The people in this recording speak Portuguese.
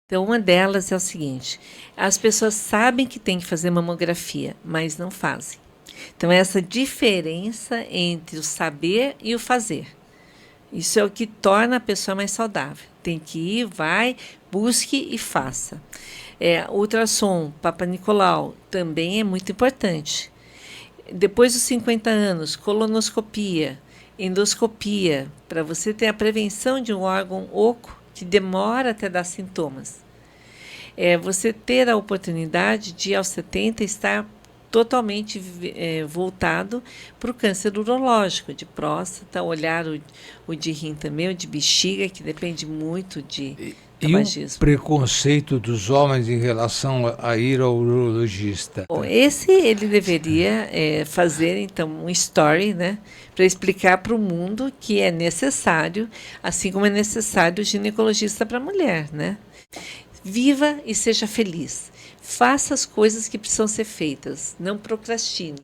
Então, uma delas é o seguinte: as pessoas sabem que tem que fazer mamografia, mas não fazem. Então, essa diferença entre o saber e o fazer. Isso é o que torna a pessoa mais saudável. Tem que ir, vai, busque e faça. Ultrassom, Papa Nicolau, também é muito importante. Depois dos 50 anos, colonoscopia, endoscopia, para você ter a prevenção de um órgão oco que demora até dar sintomas. Você ter a oportunidade de, aos 70, estar totalmente voltado para o câncer urológico, de próstata, olhar o de rim também, o de bexiga, que depende muito de E o tabagismo. preconceito dos homens em relação a ir ao urologista? Bom, esse ele deveria fazer, então, um story, né, para explicar para o mundo que é necessário, assim como é necessário o ginecologista para a mulher, né? Viva e seja feliz. Faça as coisas que precisam ser feitas. Não procrastine.